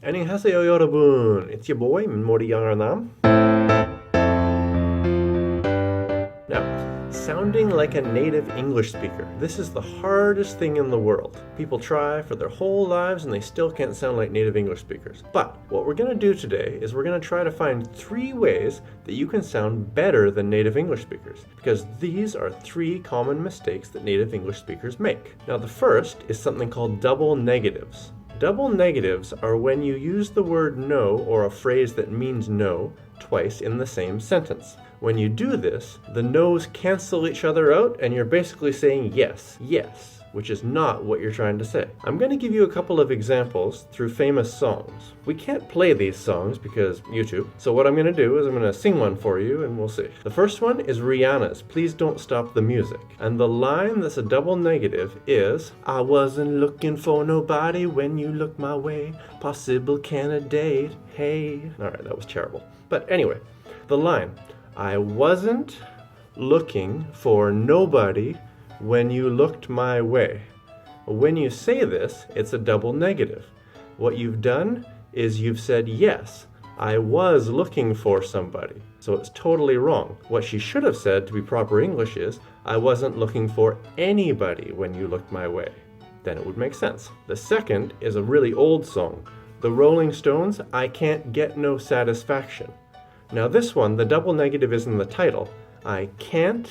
안녕하세요 여러분. It's your boy 영알남. Now, sounding like a native English speaker. This is the hardest thing in the world. People try for their whole lives and they still can't sound like native English speakers. But what we're going to do today is we're going to try to find 3 ways that you can sound better than native English speakers, because these are 3 common mistakes that native English speakers make. Now, the first is something called double negatives. Double negatives are when you use the word no or a phrase that means no twice in the same sentence. When you do this, the no's cancel each other out and you're basically saying yes, yes, which is not what you're trying to say. I'm going to give you a couple of examples through famous songs. We can't play these songs because YouTube, so what I'm going to do is I'm going to sing one for you and we'll see. The first one is Rihanna's Please Don't Stop the Music. And the line that's a double negative is, I wasn't looking for nobody when you looked my way. Possible candidate, hey. Alright, that was terrible. But anyway, the line, I wasn't looking for nobody when you looked my way. When you say this, it's a double negative. What you've done is you've said, yes, I was looking for somebody. So it's totally wrong. What she should have said to be proper English is, I wasn't looking for anybody when you looked my way. Then it would make sense. The second is a really old song. The Rolling Stones, I Can't Get No Satisfaction. Now this one, the double negative is in the title. I can't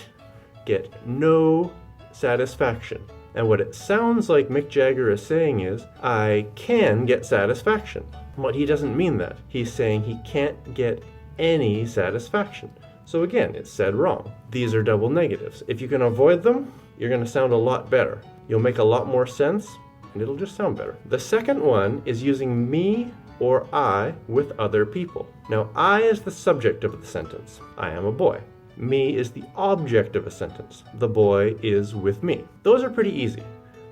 get no satisfaction. And what it sounds like Mick Jagger is saying is, I can get satisfaction. But he doesn't mean that. He's saying he can't get any satisfaction. So again, it's said wrong. These are double negatives. If you can avoid them, you're going to sound a lot better. You'll make a lot more sense, and it'll just sound better. The second one is using me or I with other people. Now, I is the subject of the sentence. I am a boy. Me is the object of a sentence. The boy is with me. Those are pretty easy.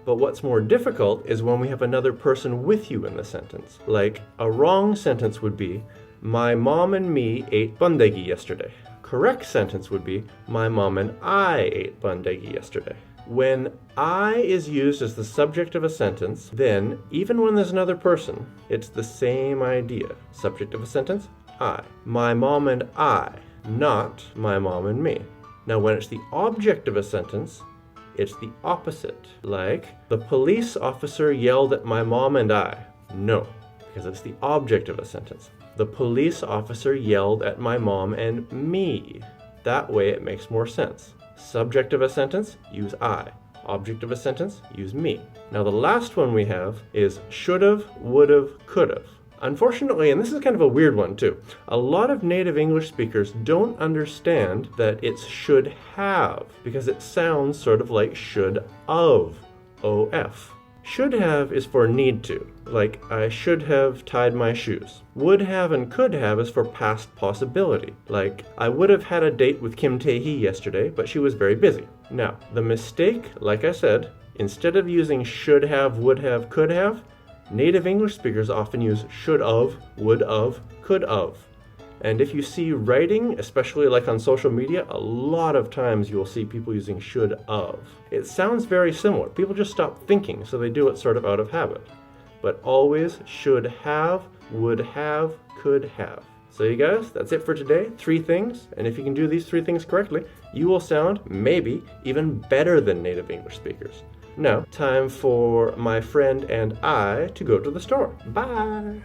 But what's more difficult is when we have another person with you in the sentence. Like, a wrong sentence would be, my mom and me ate bandegi yesterday. Correct sentence would be, my mom and I ate bandegi yesterday. When I is used as the subject of a sentence, then, even when there's another person, it's the same idea. Subject of a sentence, I. My mom and I, not my mom and me. Now, when it's the object of a sentence, it's the opposite. Like, the police officer yelled at my mom and I. No, because it's the object of a sentence. The police officer yelled at my mom and me. That way it makes more sense. Subject of a sentence, use I. Object of a sentence, use me. Now the last one we have is should've, would've, could've. Unfortunately, and this is kind of a weird one too, a lot of native English speakers don't understand that it's should have, because it sounds sort of like should of, O-F. Should have is for need to, like I should have tied my shoes. Would have and could have is for past possibility, like I would have had a date with Kim Tae-hee yesterday, but she was very busy. Now, the mistake, like I said, instead of using should have, would have, could have, native English speakers often use should of, would of, could of. And if you see writing, especially like on social media, a lot of times you will see people using should of. It sounds very similar. People just stop thinking, so they do it sort of out of habit. But always should have, would have, could have. So you guys, that's it for today. 3 things. And if you can do these 3 things correctly, you will sound maybe even better than native English speakers. Now, time for my friend and I to go to the store. Bye!